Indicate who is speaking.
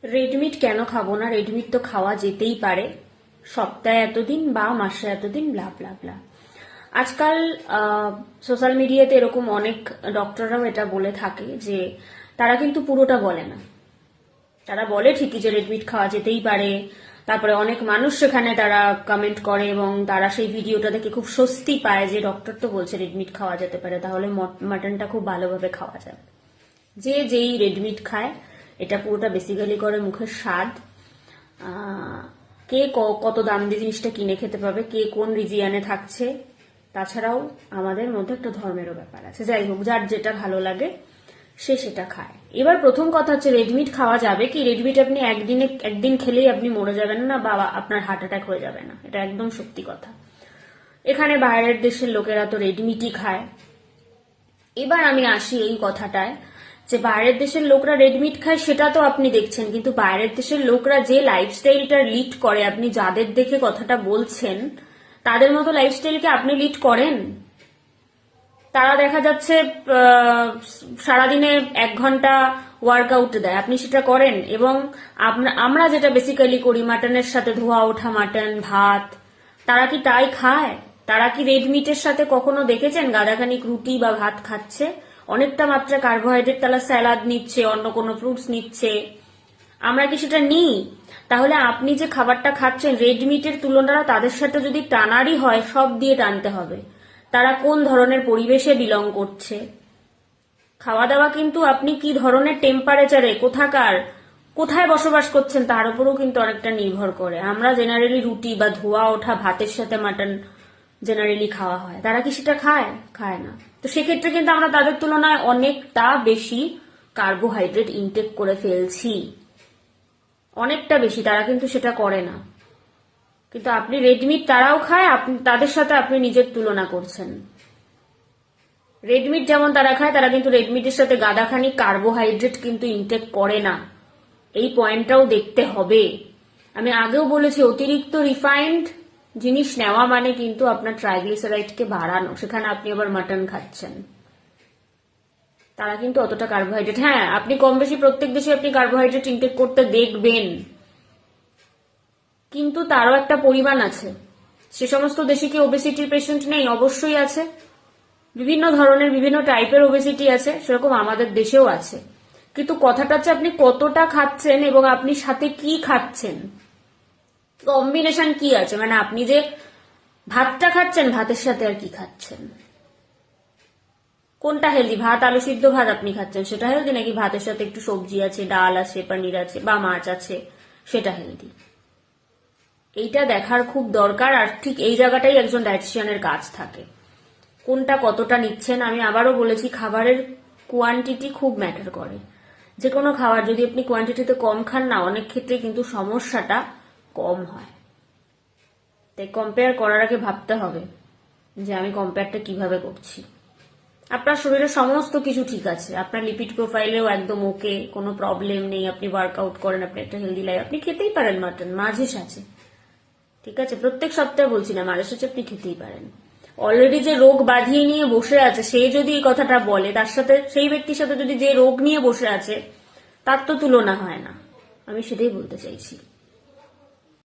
Speaker 1: Red meat কেন খাবো না? রেডমিট তো খাওয়া যেতেই পারে, সপ্তাহে এতদিন বা মাসে এতদিন, ব্লা ব্লা ব্লা। আজকাল সোশ্যাল মিডিয়াতে এরকম অনেক ডক্টররাও এটা বলে থাকে যে তারা কিন্তু পুরোটা বলে না। তারা বলে ঠিকই যে রেডমিট খাওয়া যেতেই পারে, তারপরে অনেক মানুষ সেখানে তারা কমেন্ট করে এবং তারা সেই ভিডিওটা দেখে খুব স্বস্তি পায় যে ডক্টর তো বলছে রেডমিট খাওয়া যেতে পারে, তাহলে মাটনটা খুব ভালোভাবে খাওয়া যাবে। যে যেই রেডমিট খায়, এটা পুরোটা বেসিক্যালি করে মুখের স্বাদ। কে কত দাম দিয়ে জিনিসটা কিনে খেতে পাবে, কে কোন রিজিয়ানে থাকছে, তাছাড়াও আমাদের মধ্যে একটা ধর্মেরও ব্যাপার আছে। যাই হোক, যার যেটা ভালো লাগে সে সেটা খায়। এবার প্রথম কথা হচ্ছে, রেডমিট খাওয়া যাবে কি? রেডমিট আপনি একদিন খেলেই আপনি মরে যাবেন না বা আপনার হার্ট অ্যাটাক হয়ে যাবে না, এটা একদম সত্যি কথা। এখানে বাইরের দেশের লোকেরা তো রেডমিটই খায়। এবার আমি আসি এই কথাটায় যে বাইরের দেশের লোকরা রেডমিট খায় সেটা তো আপনি দেখছেন, কিন্তু বাইরের দেশের লোকরা যে লাইফস্টাইলটা লিড করে, আপনি যাদের দেখে কথাটা বলছেন তাদের মতো লাইফস্টাইলকে আপনি লিড করেন? তারা দেখা যাচ্ছে সারাদিনে 1 ঘন্টা ওয়ার্কআউট দেয়, আপনি সেটা করেন? এবং আমরা যেটা বেসিক্যালি করি, মাটনের সাথে ধোয়া ওঠা মাটন ভাত, তারা কি তাই খায়? তারা কি রেড মিটের সাথে কখনো দেখেছেন গাদাখানিক রুটি বা ভাত খাচ্ছে? অনেকটা মাত্রা কার্বোহাইড্রেট তারা স্যালাদ নিচ্ছে, অন্য কোনো ফ্রুটস নিচ্ছে। আমরা কি সেটা নিই? তাহলে আপনি যে খাবারটা খাচ্ছেন, রেড মিটের তুলনাটা তাদের সাথে যদি টানারই হয়, সব দিয়ে টানতে হবে। তারা কোন ধরনের পরিবেশে বিলং করছে, খাওয়া দাওয়া কিন্তু আপনি কি ধরনের টেম্পারেচারে, কোথায় বসবাস করছেন তার উপরেও কিন্তু অনেকটা নির্ভর করে। আমরা জেনারেলি রুটি বা ধোয়া ওঠা ভাতের সাথে মাটন জেনারেলি খাওয়া হয়, তারা কি সেটা খায়? খায় না। তো সেক্ষেত্রে কিন্তু আমরা তাদের তুলনায় অনেকটা বেশি কার্বোহাইড্রেট ইনটেক করে ফেলছি, অনেকটা বেশি। তারা কিন্তু সেটা করে না। কিন্তু আপনি রেডমিট তারাও খায়, আপনি তাদের সাথে আপনি নিজের তুলনা করছেন। রেডমিট যেমন তারা খায়, তারা কিন্তু রেডমিটের সাথে গাদাখানি কার্বোহাইড্রেট কিন্তু ইনটেক করে না, এই পয়েন্টটাও দেখতে হবে। আমি আগেও বলেছি, অতিরিক্ত রিফাইন্ড জিনিস নেওয়া মানে কিন্তু আপনার ট্রাইগ্লিসারাইডকে বাড়ানো, সেখানে আপনি আবার মাটন খাচ্ছেন। তারা কিন্তু অতটা কার্বোহাইড্রেট, হ্যাঁ আপনি কম বেশি প্রত্যেক দেশে আপনি কার্বোহাইড্রেট ইনটেক করতে দেখবেন, কিন্তু তারও একটা পরিমাণ আছে। সে সমস্ত দেশে কি ওবেসিটির পেশেন্ট নেই? অবশ্যই আছে। বিভিন্ন ধরনের বিভিন্ন টাইপের ওবেসিটি আছে, সেরকম আমাদের দেশেও আছে। কিন্তু কথাটা হচ্ছে আপনি কতটা খাচ্ছেন এবং আপনি সাথে কি খাচ্ছেন, কম্বিনেশন কি আছে। মানে আপনি যে ভাতটা খাচ্ছেন, ভাতের সাথে আর কি খাচ্ছেন, কোনটা হেলদি? ভাত, আলু সিদ্ধ ভাত আপনি খাচ্ছেন, সেটা হেলদি? নাকি ভাতের সাথে একটু সবজি আছে, ডাল আছে, পনির আছে বা মাছ আছে, সেটা হেলদি? এইটা দেখার খুব দরকার। আর ঠিক এই জায়গাটাই একজন ডায়েটিশিয়ানের কাজ থাকে, কোনটা কতটা নিচ্ছেন। আমি আবারও বলেছি, খাবারের কোয়ান্টিটি খুব ম্যাটার করে। যে কোনো খাবার যদি আপনি কোয়ান্টিটিতে কম খান না, অনেক ক্ষেত্রে কিন্তু সমস্যাটা কম হয়। তাই কম্পেয়ার করার আগে ভাবতে হবে যে আমি কম্পেয়ারটা কিভাবে করছি। আপনার শরীরে সমস্ত কিছু ঠিক আছে, আপনার লিপিড প্রোফাইলেও একদম ওকে, কোনো প্রবলেম নেই, আপনি ওয়ার্কআউট করেন, আপনি একটা হেলদি লাইফ, আপনি খেতেই পারেন মাটন মাঝে সাঝে, ঠিক আছে? প্রত্যেক সপ্তাহে বলছি না, মাঝে সাঝে আপনি খেতেই পারেন। অলরেডি যে রোগ বাঁধিয়ে নিয়ে বসে আছে, সে যদি এই কথাটা বলে, তার সাথে সেই ব্যক্তির সাথে যদি যে রোগ নিয়ে বসে আছে, তার তো তুলনা হয় না। আমি সেটাই বলতে চাইছি।